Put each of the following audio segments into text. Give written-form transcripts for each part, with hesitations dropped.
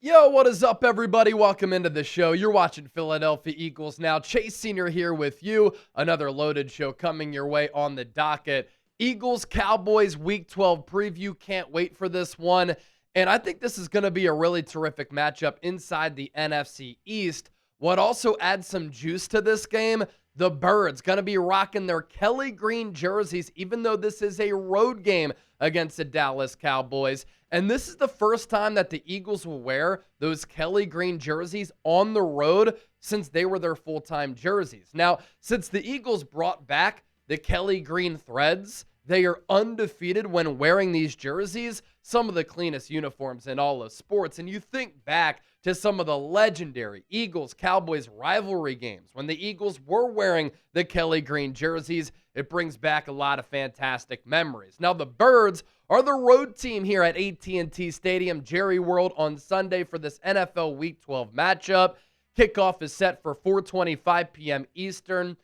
Yo, what is up, everybody? Welcome into the show. You're watching Philadelphia Eagles now. Chase Senior here with you. Another loaded show coming your way on the docket. Eagles Cowboys Week 12 preview. Can't wait for this one. And I think this is going to be a really terrific matchup inside the NFC East. What also adds some juice to this game, the Birds going to be rocking their Kelly green jerseys, even though this is a road game against the Dallas Cowboys. And this is the first time that the Eagles will wear those Kelly green jerseys on the road since they were their full-time jerseys. Now, since the Eagles brought back the Kelly green threads, they are undefeated when wearing these jerseys, some of the cleanest uniforms in all of sports. And you think back to some of the legendary Eagles-Cowboys rivalry games when the Eagles were wearing the Kelly green jerseys, it brings back a lot of fantastic memories. Now, the Birds are the road team here at AT&T Stadium, Jerry World, on Sunday for this NFL Week 12 matchup. Kickoff is set for 4:25 p.m. Eastern.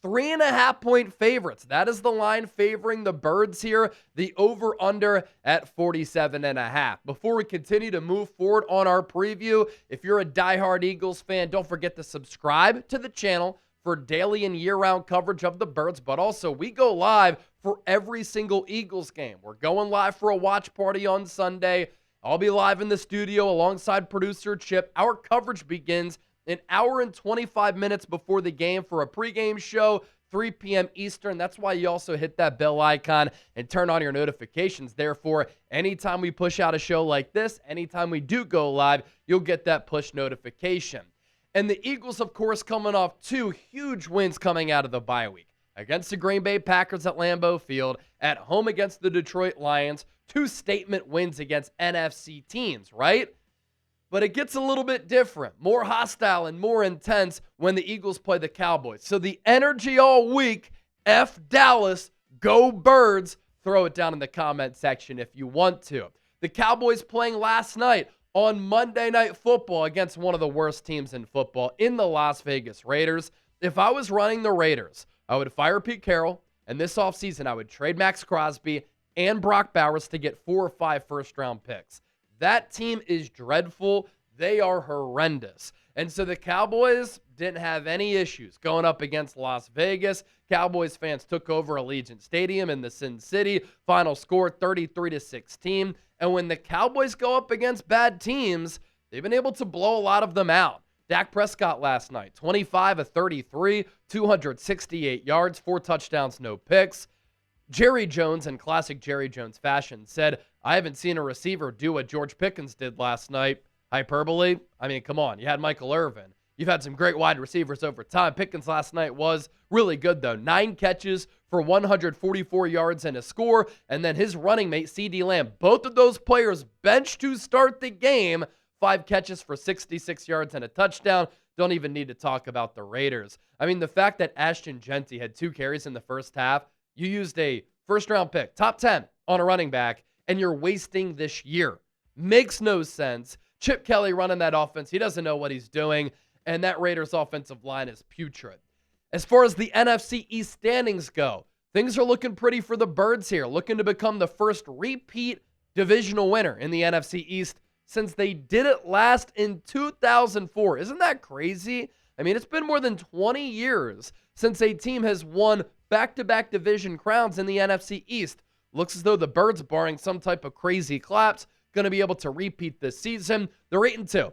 3.5-point favorites. That is the line favoring the Birds here. The over-under at 47.5. Before we continue to move forward on our preview, if you're a diehard Eagles fan, don't forget to subscribe to the channel for daily and year-round coverage of the Birds, but also we go live for every single Eagles game. We're going live for a watch party on Sunday. I'll be live in the studio alongside producer Chip. Our coverage begins an hour and 25 minutes before the game for a pregame show, 3 p.m. Eastern. That's why you also hit that bell icon and turn on your notifications. Therefore, anytime we push out a show like this, anytime we do go live, you'll get that push notification. And the Eagles, of course, coming off two huge wins coming out of the bye week. Against the Green Bay Packers at Lambeau Field, at home against the Detroit Lions, two statement wins against NFC teams, right? But it gets a little bit different, more hostile and more intense when the Eagles play the Cowboys. So the energy all week, F Dallas, go Birds. Throw it down in the comment section if you want to. The Cowboys playing last night on Monday Night Football against one of the worst teams in football in the Las Vegas Raiders. If I was running the Raiders, I would fire Pete Carroll, and this offseason I would trade Max Crosby and Brock Bowers to get 4 or 5 first-round picks. That team is dreadful. They are horrendous. And so the Cowboys didn't have any issues going up against Las Vegas. Cowboys fans took over Allegiant Stadium in the Sin City. Final score 33-16. And when the Cowboys go up against bad teams, they've been able to blow a lot of them out. Dak Prescott last night, 25 of 33, 268 yards, 4 touchdowns, no picks. Jerry Jones, in classic Jerry Jones fashion, said, I haven't seen a receiver do what George Pickens did last night. Hyperbole? I mean, come on. You had Michael Irvin. You've had some great wide receivers over time. Pickens last night was really good, though. 9 catches for 144 yards and a score. And then his running mate, CeeDee Lamb. Both of those players benched to start the game. 5 catches for 66 yards and a touchdown. Don't even need to talk about the Raiders. I mean, the fact that Ashton Genty had 2 carries in the first half, you used a first-round pick, top 10 on a running back, and you're wasting this year. Makes no sense. Chip Kelly running that offense. He doesn't know what he's doing, and that Raiders offensive line is putrid. As far as the NFC East standings go, things are looking pretty for the Birds here, looking to become the first repeat divisional winner in the NFC East since they did it last in 2004. Isn't that crazy? I mean, it's been more than 20 years since a team has won back-to-back division crowns in the NFC East. Looks as though the Birds, barring some type of crazy collapse, going to be able to repeat this season. They're 8-2.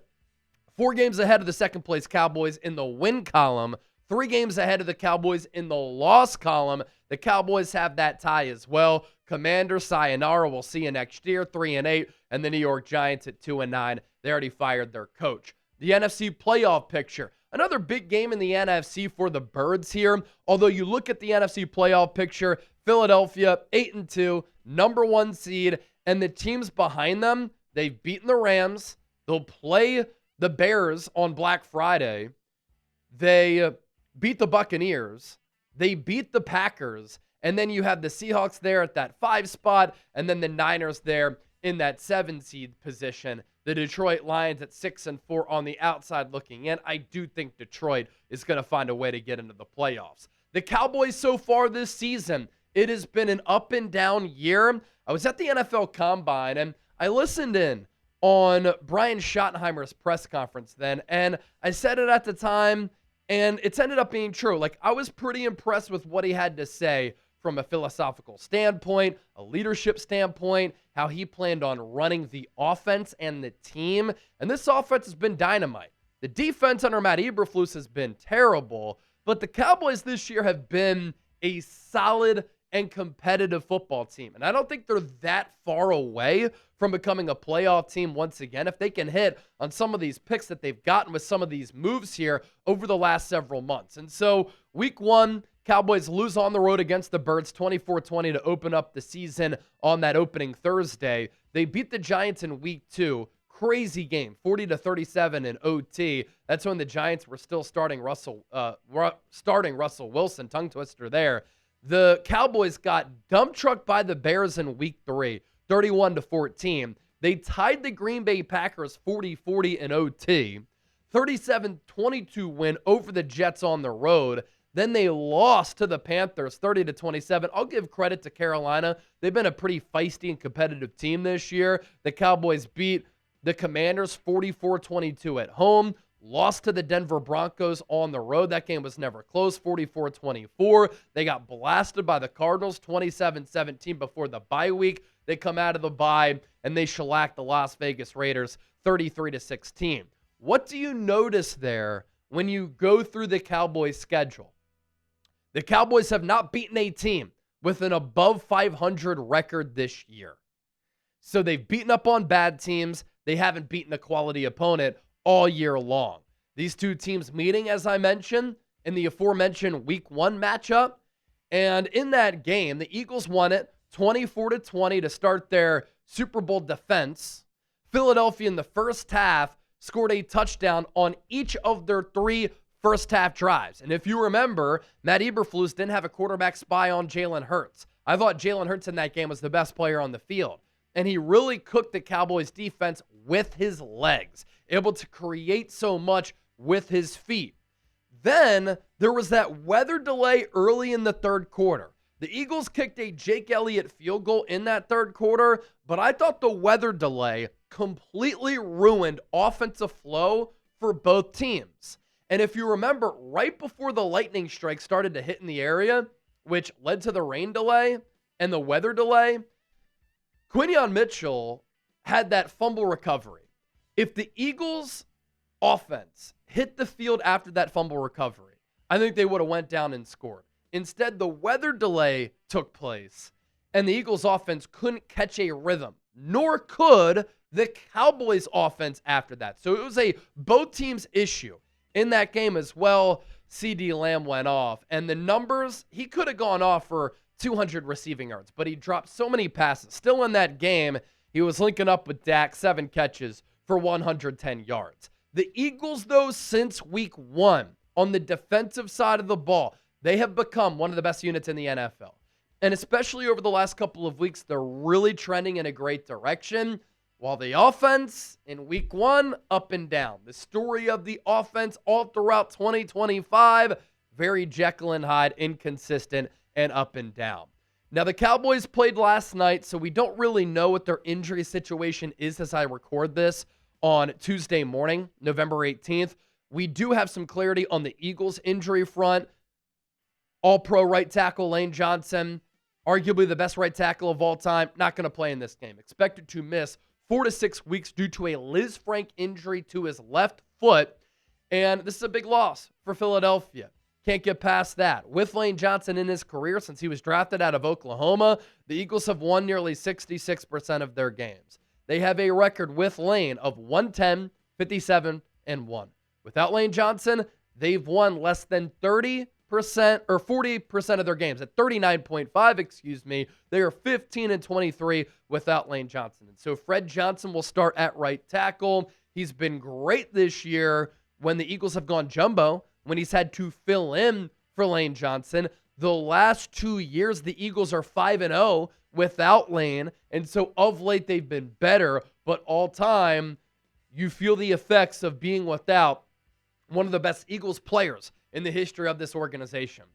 4 games ahead of the second-place Cowboys in the win column. 3 games ahead of the Cowboys in the loss column. The Cowboys have that tie as well. Commanders, sayonara, we'll see you next year, 3-8. And the New York Giants at 2-9. They already fired their coach. The NFC playoff picture. Another big game in the NFC for the Birds here. Although you look at the NFC playoff picture, Philadelphia, 8-2, number 1 seed. And the teams behind them, they've beaten the Rams. They'll play the Bears on Black Friday. They beat the Buccaneers. They beat the Packers. And then you have the Seahawks there at that 5 spot. And then the Niners there in that 7 seed position. The Detroit Lions at 6-4 on the outside looking in. I do think Detroit is going to find a way to get into the playoffs. The Cowboys so far this season, it has been an up and down year. I was at the NFL Combine and I listened in on Brian Schottenheimer's press conference then, and I said it at the time, and it's ended up being true. Like, I was pretty impressed with what he had to say from a philosophical standpoint, a leadership standpoint, how he planned on running the offense and the team. And this offense has been dynamite. The defense under Matt Eberflus has been terrible, but the Cowboys this year have been a solid and competitive football team. And I don't think they're that far away from becoming a playoff team once again if they can hit on some of these picks that they've gotten with some of these moves here over the last several months. And so week 1, Cowboys lose on the road against the Birds 24-20 to open up the season on that opening Thursday. They beat the Giants in week 2. Crazy game, 40-37 in OT. That's when the Giants were still starting Russell Wilson, tongue twister there. The Cowboys got dump trucked by the Bears in week 3, 31-14. They tied the Green Bay Packers 40-40 in OT. 37-22 win over the Jets on the road. Then they lost to the Panthers 30-27. I'll give credit to Carolina. They've been a pretty feisty and competitive team this year. The Cowboys beat the Commanders 44-22 at home. Lost to the Denver Broncos on the road. That game was never close, 44-24. They got blasted by the Cardinals 27-17 before the bye week. They come out of the bye, and they shellacked the Las Vegas Raiders 33-16. What do you notice there when you go through the Cowboys' schedule? The Cowboys have not beaten a team with an above 500 record this year. So they've beaten up on bad teams. They haven't beaten a quality opponent all year long. These two teams meeting, as I mentioned, in the aforementioned week 1 matchup. And in that game, the Eagles won it 24-20 to start their Super Bowl defense. Philadelphia in the first half scored a touchdown on each of their 3 first half drives. And if you remember, Matt Eberflus didn't have a quarterback spy on Jalen Hurts. I thought Jalen Hurts in that game was the best player on the field. And he really cooked the Cowboys defense with his legs, able to create so much with his feet. Then there was that weather delay early in the third quarter. The Eagles kicked a Jake Elliott field goal in that third quarter, but I thought the weather delay completely ruined offensive flow for both teams. And if you remember, right before the lightning strike started to hit in the area, which led to the rain delay and the weather delay, Quinyon Mitchell had that fumble recovery. If the Eagles' offense hit the field after that fumble recovery, I think they would have went down and scored. Instead, the weather delay took place, and the Eagles' offense couldn't catch a rhythm, nor could the Cowboys' offense after that. So it was a both teams issue in that game as well. CeeDee Lamb went off, and the numbers, he could have gone off for 200 receiving yards, but he dropped so many passes. Still in that game, he was linking up with Dak, 7 catches for 110 yards. The Eagles, though, since week 1, on the defensive side of the ball, they have become one of the best units in the NFL. And especially over the last couple of weeks, they're really trending in a great direction. While the offense in week 1, up and down. The story of the offense all throughout 2025, very Jekyll and Hyde, inconsistent, and up and down. Now, the Cowboys played last night, so we don't really know what their injury situation is as I record this on Tuesday morning, November 18th. We do have some clarity on the Eagles' injury front. All-pro right tackle Lane Johnson, arguably the best right tackle of all time, not going to play in this game. Expected to miss 4 to 6 weeks due to a Liz Frank injury to his left foot. And this is a big loss for Philadelphia. Can't get past that. With Lane Johnson in his career since he was drafted out of Oklahoma, the Eagles have won nearly 66% of their games. They have a record with Lane of 110, 57, and 1. Without Lane Johnson, they've won less than 30% or 40% of their games. At 39.5, excuse me, they are 15-23 without Lane Johnson. And so Fred Johnson will start at right tackle. He's been great this year when the Eagles have gone jumbo, when he's had to fill in for Lane Johnson. The last 2 years, the Eagles are 5-0 without Lane, and so of late they've been better, but all time, you feel the effects of being without one of the best Eagles players in the history of this organization.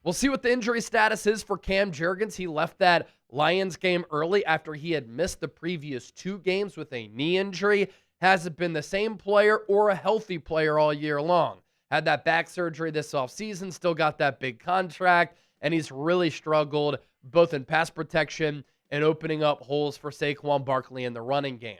We'll see what the injury status is for Cam Jurgens. He left that Lions game early after he had missed the previous 2 games with a knee injury. Hasn't been the same player or a healthy player all year long. Had that back surgery this offseason, still got that big contract, and he's really struggled both in pass protection and opening up holes for Saquon Barkley in the running game.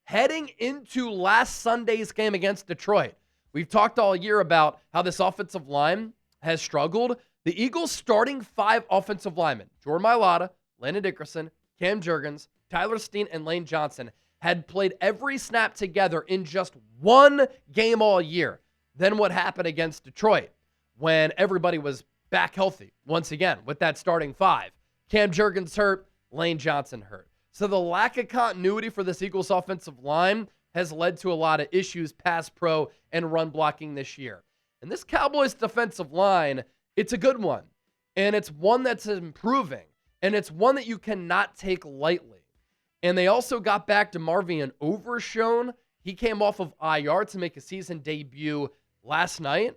Heading into last Sunday's game against Detroit, we've talked all year about how this offensive line has struggled. The Eagles' starting 5 offensive linemen, Jordan Mailata, Landon Dickerson, Cam Jurgens, Tyler Steen, and Lane Johnson, had played every snap together in just 1 game all year. Then what happened against Detroit when everybody was back healthy once again with that starting 5? Cam Jurgens hurt, Lane Johnson hurt. So the lack of continuity for this Eagles offensive line has led to a lot of issues pass pro and run blocking this year. And this Cowboys defensive line, it's a good one. And it's one that's improving. And it's one that you cannot take lightly. And they also got back to Marvion Overshone. He came off of IR to make a season debut last night.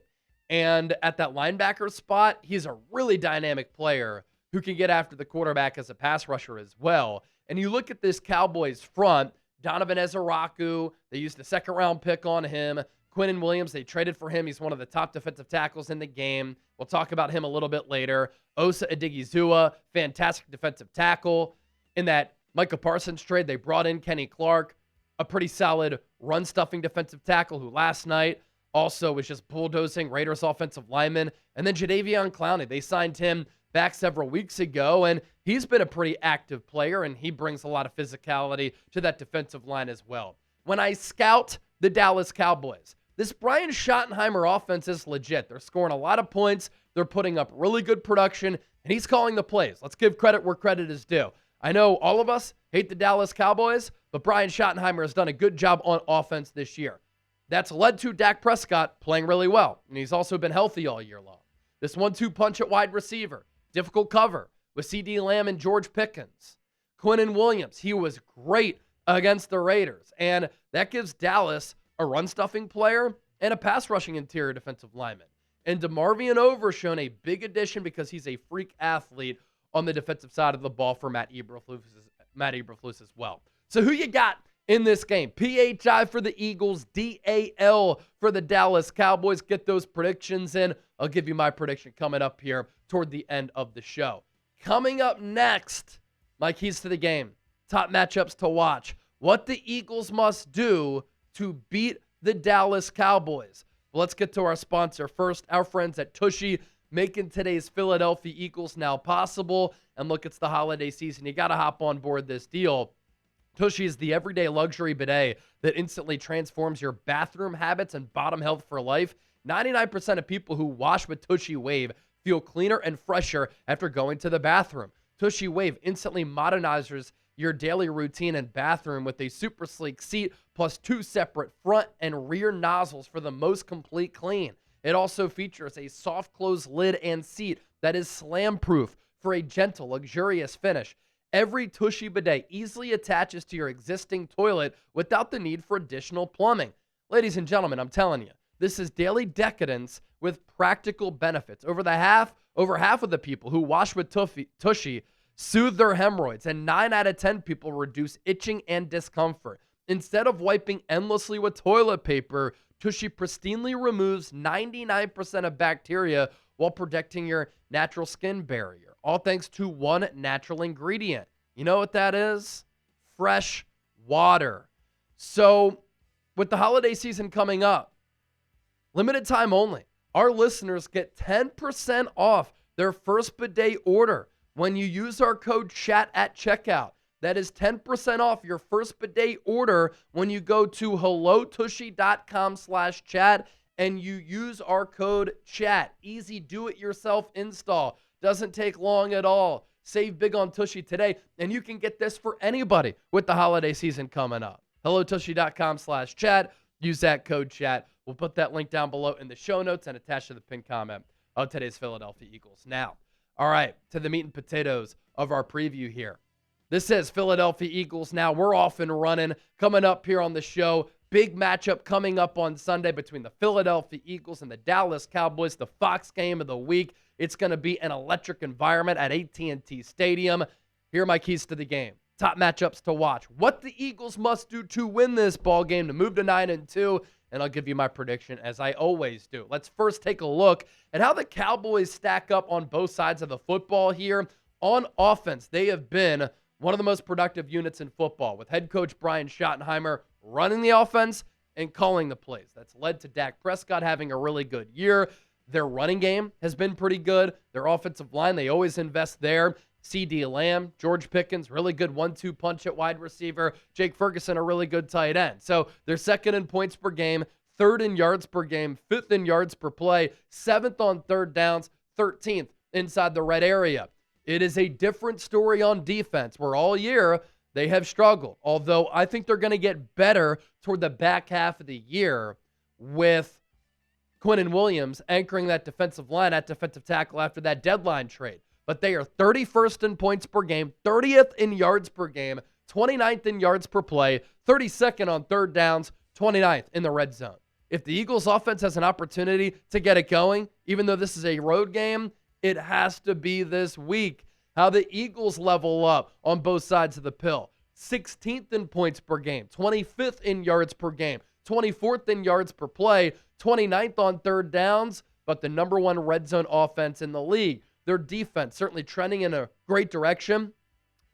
And at that linebacker spot, he's a really dynamic player who can get after the quarterback as a pass rusher as well. And you look at this Cowboys front, Donovan Ezaraku, they used a second-round pick on him. Quinnen Williams, they traded for him. He's one of the top defensive tackles in the game. We'll talk about him a little bit later. Osa Odigizua, fantastic defensive tackle. In that Micah Parsons trade, they brought in Kenny Clark, a pretty solid run-stuffing defensive tackle who last night also was just bulldozing Raiders offensive linemen. And then Jadeveon Clowney, they signed him back several weeks ago, and he's been a pretty active player, and he brings a lot of physicality to that defensive line as well. When I scout the Dallas Cowboys, this Brian Schottenheimer offense is legit. They're scoring a lot of points. They're putting up really good production, and he's calling the plays. Let's give credit where credit is due. I know all of us hate the Dallas Cowboys, but Brian Schottenheimer has done a good job on offense this year. That's led to Dak Prescott playing really well, and he's also been healthy all year long. This 1-2 punch at wide receiver, difficult cover with C.D. Lamb and George Pickens. Quinnen Williams, he was great against the Raiders, and that gives Dallas a run-stuffing player and a pass-rushing interior defensive lineman. And DeMarvion Overshone, a big addition because he's a freak athlete on the defensive side of the ball for Matt Eberflus as well. So who you got in this game? PHI for the Eagles, DAL for the Dallas Cowboys. Get those predictions in. I'll give you my prediction coming up here toward the end of the show. Coming up next, my keys to the game. Top matchups to watch. What the Eagles must do to beat the Dallas Cowboys. Well, let's get to our sponsor first. Our friends at Tushy, making today's Philadelphia Eagles now possible. And look, it's the holiday season. You got to hop on board this deal. Tushy is the everyday luxury bidet that instantly transforms your bathroom habits and bottom health for life. 99% of people who wash with Tushy Wave feel cleaner and fresher after going to the bathroom. Tushy Wave instantly modernizes your daily routine and bathroom with a super sleek seat plus 2 separate front and rear nozzles for the most complete clean. It also features a soft close lid and seat that is slam proof for a gentle, luxurious finish. Every Tushy bidet easily attaches to your existing toilet without the need for additional plumbing. Ladies and gentlemen, I'm telling you, this is daily decadence with practical benefits. Over half of the people who wash with Tushy soothe their hemorrhoids, and 9 out of 10 people reduce itching and discomfort. Instead of wiping endlessly with toilet paper, Tushy pristinely removes 99% of bacteria while protecting your natural skin barrier. All thanks to one natural ingredient. You know what that is? Fresh water. So, with the holiday season coming up, limited time only, our listeners get 10% off their first bidet order when you use our code CHAT at checkout. That is 10% off your first bidet order when you go to hellotushy.com/chat and you use our code CHAT. Easy do-it-yourself install. Doesn't take long at all. Save big on Tushy today, and you can get this for anybody with the holiday season coming up. hellotushy.com/chat. Use that code CHAT. We'll put that link down below in the show notes and attached to the pinned comment of today's Philadelphia Eagles. Now, all right, to the meat and potatoes of our preview here. This is Philadelphia Eagles Now. We're off and running. Coming up here on the show, big matchup coming up on Sunday between the Philadelphia Eagles and the Dallas Cowboys, the Fox game of the week. It's going to be an electric environment at AT&T Stadium. Here are my keys to the game. Top matchups to watch. What the Eagles must do to win this ball game to move to 9-2. And I'll give you my prediction as I always do. Let's first take a look at how the Cowboys stack up on both sides of the football here. On offense, they have been one of the most productive units in football, with head coach Brian Schottenheimer running the offense and calling the plays. That's led to Dak Prescott having a really good year. Their running game has been pretty good. Their offensive line, they always invest there. CeeDee Lamb, George Pickens, really good 1-2 punch at wide receiver. Jake Ferguson, a really good tight end. So they're second in points per game, third in yards per game, fifth in yards per play, seventh on third downs, 13th inside the red area. It is a different story on defense, where all year they have struggled. Although I think they're going to get better toward the back half of the year with Quinnen Williams anchoring that defensive line at defensive tackle after that deadline trade. But they are 31st in points per game, 30th in yards per game, 29th in yards per play, 32nd on third downs, 29th in the red zone. If the Eagles offense has an opportunity to get it going, even though this is a road game, it has to be this week. How the Eagles level up on both sides of the pill. 16th in points per game, 25th in yards per game, 24th in yards per play, 29th on third downs, but the number one red zone offense in the league. Their defense certainly trending in a great direction.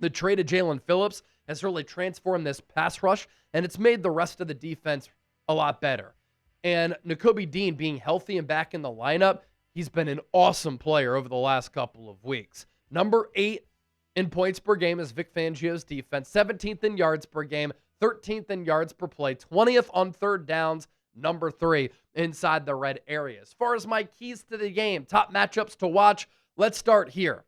The trade of Jalen Phillips has really transformed this pass rush, and it's made the rest of the defense a lot better. And Nakobe Dean being healthy and back in the lineup, he's been an awesome player over the last couple of weeks. Number 8 in points per game is Vic Fangio's defense, 17th in yards per game, 13th in yards per play, 20th on third downs, number 3 inside the red area. As far as my keys to the game, top matchups to watch, let's start here.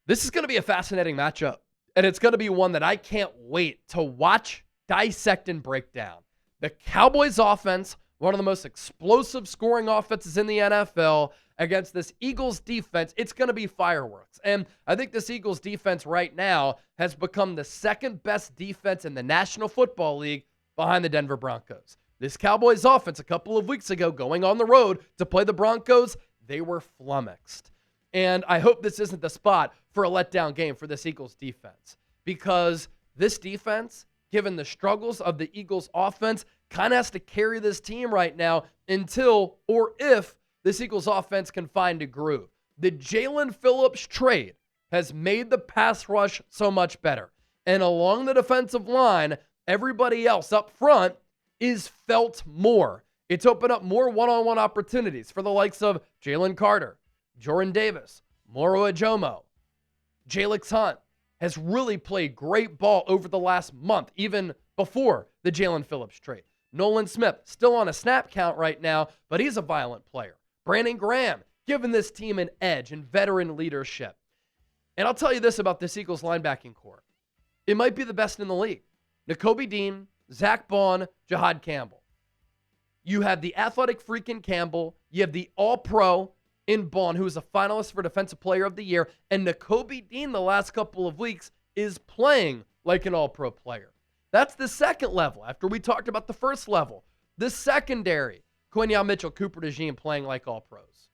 This is going to be a fascinating matchup, and it's going to be one that I can't wait to watch, dissect, and break down. The Cowboys offense, one of the most explosive scoring offenses in the NFL, against this Eagles defense, it's going to be fireworks. And I think this Eagles defense right now has become the second best defense in the National Football League behind the Denver Broncos. This Cowboys offense a couple of weeks ago going on the road to play the Broncos, they were flummoxed. And I hope this isn't the spot for a letdown game for this Eagles defense, because this defense, given the struggles of the Eagles offense, kind of has to carry this team right now until or if this Eagles offense can find a groove. The Jalen Phillips trade has made the pass rush so much better. And along the defensive line, everybody else up front is felt more. It's opened up more one-on-one opportunities for the likes of Jalen Carter, Jordan Davis, Moro Ajomo. Jalix Hunt has really played great ball over the last month, even before the Jalen Phillips trade. Nolan Smith, still on a snap count right now, but he's a violent player. Brandon Graham, giving this team an edge in veteran leadership. And I'll tell you this about this Eagles linebacking core. It might be the best in the league. Nakobe Dean, Zach Bond, Jahad Campbell. You have the athletic freaking Campbell. You have the all-pro in Bond, who is a finalist for Defensive Player of the Year. And Nakobe Dean the last couple of weeks is playing like an all-pro player. That's the second level after we talked about the first level. The secondary, Quinyon Mitchell, Cooper DeJean playing like all-pros.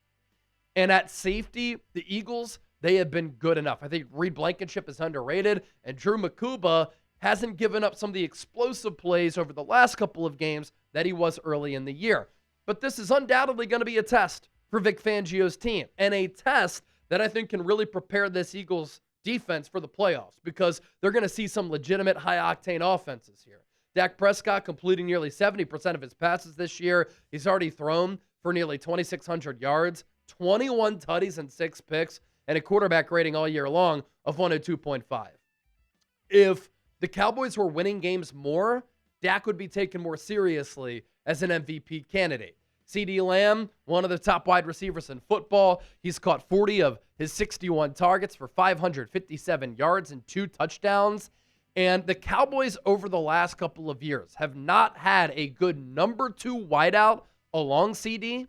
And at safety, the Eagles, they have been good enough. I think Reed Blankenship is underrated, and Drew Makuba hasn't given up some of the explosive plays over the last couple of games that he was early in the year. But this is undoubtedly going to be a test for Vic Fangio's team, and a test that I think can really prepare this Eagles defense for the playoffs, because they're going to see some legitimate high-octane offenses here. Dak Prescott completing nearly 70% of his passes this year. He's already thrown for nearly 2,600 yards, 21 tutties and 6 picks, and a quarterback rating all year long of 102.5. If the Cowboys were winning games more, Dak would be taken more seriously as an MVP candidate. CeeDee Lamb, one of the top wide receivers in football. He's caught 40 of his 61 targets for 557 yards and 2 touchdowns. And the Cowboys over the last couple of years have not had a good number 2 wideout along CD.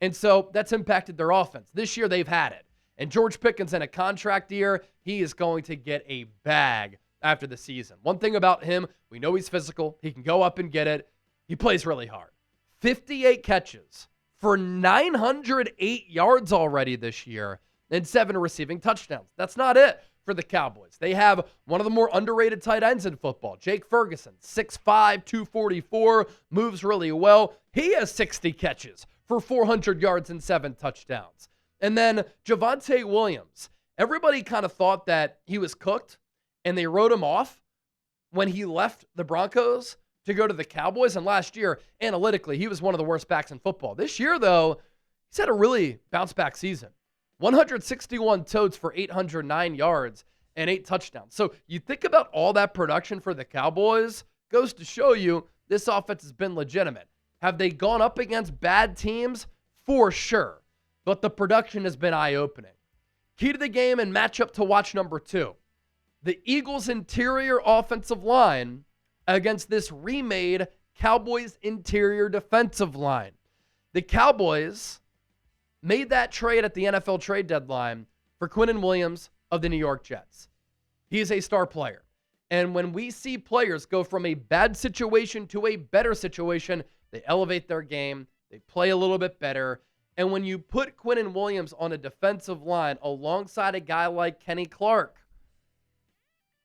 And so that's impacted their offense. This year they've had it. And George Pickens in a contract year, he is going to get a bag after the season. One thing about him, we know he's physical. He can go up and get it. He plays really hard. 58 catches, for 908 yards already this year and 7 receiving touchdowns. That's not it for the Cowboys. They have one of the more underrated tight ends in football, Jake Ferguson, 6'5", 244, moves really well. He has 60 catches for 400 yards and 7 touchdowns. And then Javonte Williams. Everybody kind of thought that he was cooked, and they wrote him off when he left the Broncos to go to the Cowboys. And last year, analytically, he was one of the worst backs in football. This year, though, he's had a really bounce-back season. 161 totes for 809 yards and 8 touchdowns. So you think about all that production for the Cowboys, goes to show you this offense has been legitimate. Have they gone up against bad teams? For sure. But the production has been eye-opening. Key to the game and matchup to watch number 2. The Eagles' interior offensive line against this remade Cowboys interior defensive line. The Cowboys made that trade at the NFL trade deadline for Quinnen Williams of the New York Jets. He is a star player. And when we see players go from a bad situation to a better situation, they elevate their game, they play a little bit better. And when you put Quinnen Williams on a defensive line alongside a guy like Kenny Clark,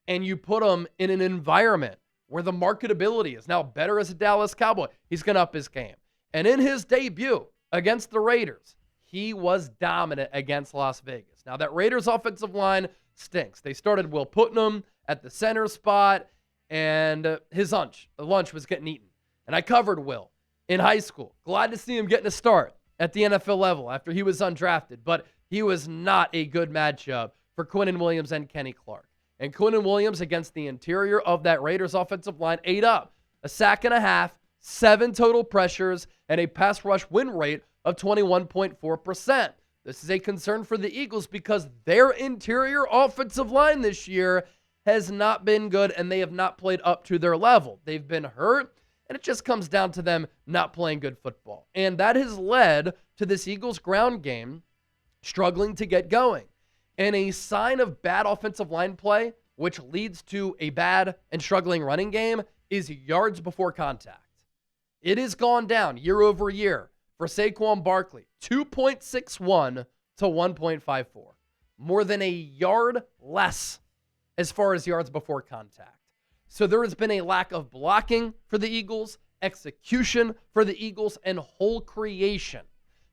and you put him in an environment where the marketability is now better as a Dallas Cowboy, he's going to up his game. And in his debut against the Raiders, he was dominant against Las Vegas. Now, that Raiders offensive line stinks. They started Will Putnam at the center spot, and his lunch was getting eaten. And I covered Will in high school. Glad to see him getting a start at the NFL level after he was undrafted, but he was not a good matchup for Quinnen Williams and Kenny Clark. And Quinnen Williams against the interior of that Raiders offensive line ate up a sack and a half, 7 total pressures, and a pass rush win rate of 21.4%. This is a concern for the Eagles because their interior offensive line this year has not been good, and they have not played up to their level. They've been hurt, and it just comes down to them not playing good football. And that has led to this Eagles ground game struggling to get going. And a sign of bad offensive line play, which leads to a bad and struggling running game, is yards before contact. It has gone down year over year for Saquon Barkley, 2.61 to 1.54. More than a yard less as far as yards before contact. So there has been a lack of blocking for the Eagles, execution for the Eagles, and hole creation.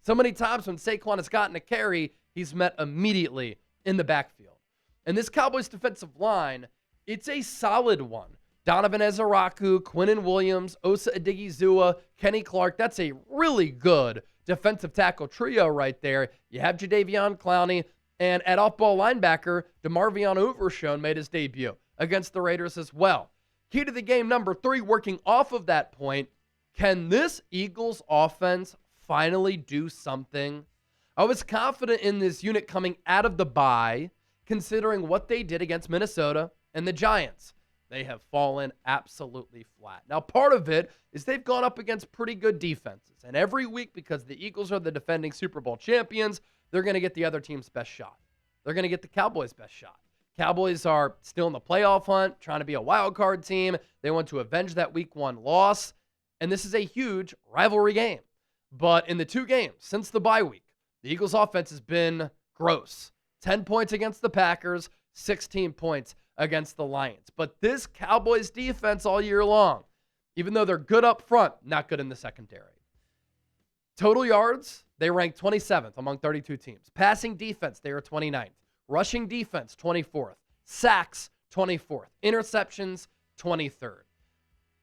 So many times when Saquon has gotten a carry, he's met immediately in the backfield. And this Cowboys defensive line, it's a solid one. Donovan Ezeraku, Quinnen Williams, Osa Odigizua, Kenny Clark. That's a really good defensive tackle trio right there. You have Jadeveon Clowney, and at off-ball linebacker, DeMarvion Overshown made his debut against the Raiders as well. Key to the game number 3, working off of that point, can this Eagles offense finally do something? I was confident in this unit coming out of the bye, considering what they did against Minnesota and the Giants. They have fallen absolutely flat. Now, part of it is they've gone up against pretty good defenses. And every week, because the Eagles are the defending Super Bowl champions, they're going to get the other team's best shot. They're going to get the Cowboys' best shot. Cowboys are still in the playoff hunt, trying to be a wild card team. They want to avenge that week 1 loss. And this is a huge rivalry game. But in the 2 games since the bye week, the Eagles' offense has been gross. 10 points against the Packers, 16 points against the Lions. But this Cowboys defense all year long, even though they're good up front, not good in the secondary. Total yards, they rank 27th among 32 teams. Passing defense, they are 29th. Rushing defense, 24th. Sacks, 24th. Interceptions, 23rd.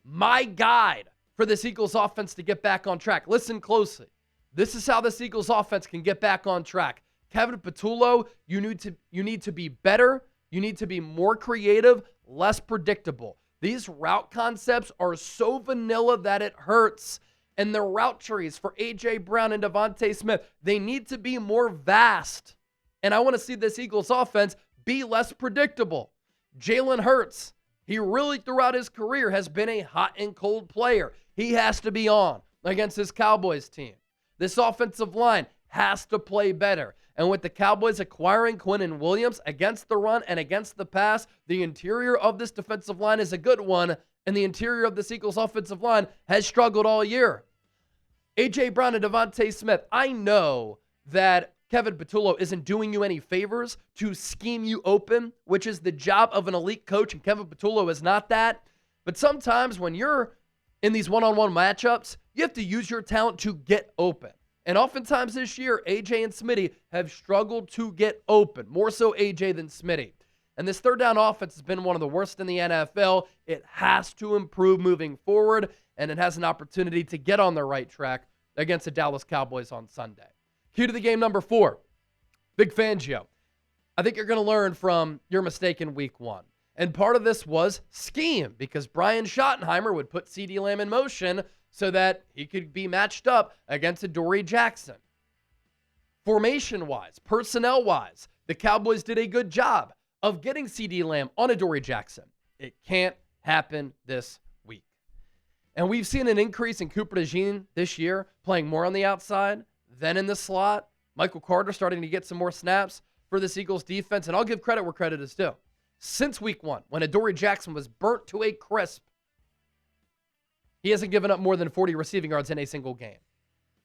My guide for this Eagles offense to get back on track. Listen closely. This is how this Eagles offense can get back on track. Kevin Patullo, you need to be better. You need to be more creative, less predictable. These route concepts are so vanilla that it hurts. And the route trees for A.J. Brown and Devontae Smith, they need to be more vast. And I want to see this Eagles offense be less predictable. Jalen Hurts, he really throughout his career has been a hot and cold player. He has to be on against this Cowboys team. This offensive line has to play better. And with the Cowboys acquiring Quinnen Williams against the run and against the pass, the interior of this defensive line is a good one, and the interior of this Eagles offensive line has struggled all year. A.J. Brown and Devontae Smith, I know that Kevin Patullo isn't doing you any favors to scheme you open, which is the job of an elite coach, and Kevin Patullo is not that. But sometimes when you're in these one-on-one matchups, you have to use your talent to get open. And oftentimes this year, A.J. and Smitty have struggled to get open, more so A.J. than Smitty. And this third down offense has been one of the worst in the NFL. It has to improve moving forward, and it has an opportunity to get on the right track against the Dallas Cowboys on Sunday. Cue to the game number 4, Big Fangio. I think you're going to learn from your mistake in week 1. And part of this was scheme, because Brian Schottenheimer would put CeeDee Lamb in motion so that he could be matched up against Adoree Jackson. Formation-wise, personnel-wise, the Cowboys did a good job of getting CeeDee Lamb on Adoree Jackson. It can't happen this week. And we've seen an increase in Cooper DeJean this year, playing more on the outside than in the slot. Michael Carter starting to get some more snaps for this Eagles defense, and I'll give credit where credit is due. Since week 1, when Adoree Jackson was burnt to a crisp, he hasn't given up more than 40 receiving yards in a single game.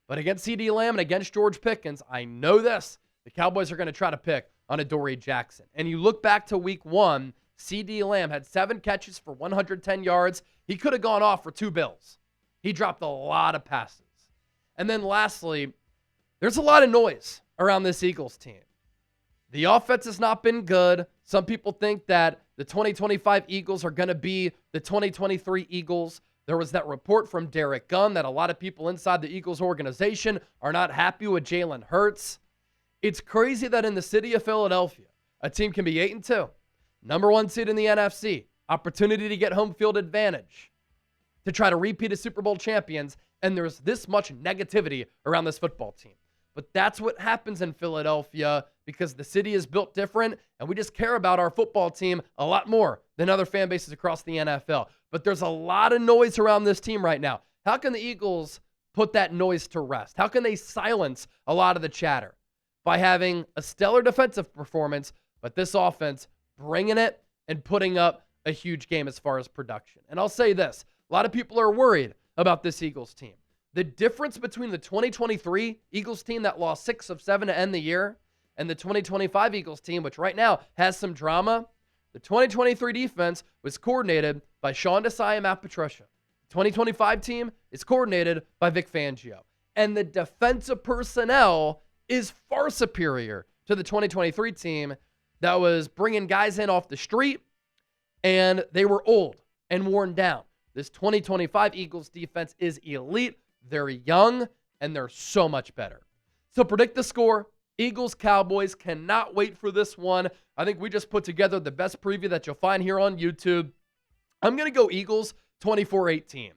But against CeeDee Lamb and against George Pickens, I know this, the Cowboys are going to try to pick on Adoree Jackson. And you look back to week 1, CeeDee Lamb had 7 catches for 110 yards. He could have gone off for 2 bills. He dropped a lot of passes. And then lastly, there's a lot of noise around this Eagles team. The offense has not been good. Some people think that the 2025 Eagles are going to be the 2023 Eagles. There was that report from Derek Gunn that a lot of people inside the Eagles organization are not happy with Jalen Hurts. It's crazy that in the city of Philadelphia, a team can be 8-2, number 1 seed in the NFC, opportunity to get home field advantage, to try to repeat as Super Bowl champions, and there's this much negativity around this football team. But that's what happens in Philadelphia, because the city is built different, and we just care about our football team a lot more than other fan bases across the NFL. But there's a lot of noise around this team right now. How can the Eagles put that noise to rest? How can they silence a lot of the chatter? By having a stellar defensive performance, but this offense bringing it and putting up a huge game as far as production. And I'll say this, a lot of people are worried about this Eagles team. The difference between the 2023 Eagles team that lost 6 of 7 to end the year and the 2025 Eagles team, which right now has some drama, the 2023 defense was coordinated by Sean Desai and Matt Patricia. The 2025 team is coordinated by Vic Fangio. And the defensive personnel is far superior to the 2023 team that was bringing guys in off the street, and they were old and worn down. This 2025 Eagles defense is elite. They're young, and they're so much better. So predict the score. Eagles, Cowboys. Cannot wait for this one. I think we just put together the best preview that you'll find here on YouTube. I'm going to go Eagles 24-18.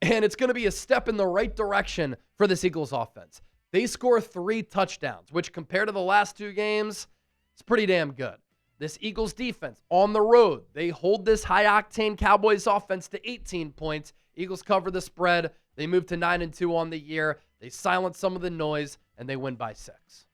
And it's going to be a step in the right direction for this Eagles offense. They score 3 touchdowns, which compared to the last 2 games, it's pretty damn good. This Eagles defense on the road, they hold this high-octane Cowboys offense to 18 points. Eagles cover the spread. They move to 9-2 on the year. They silence some of the noise, and they win by 6.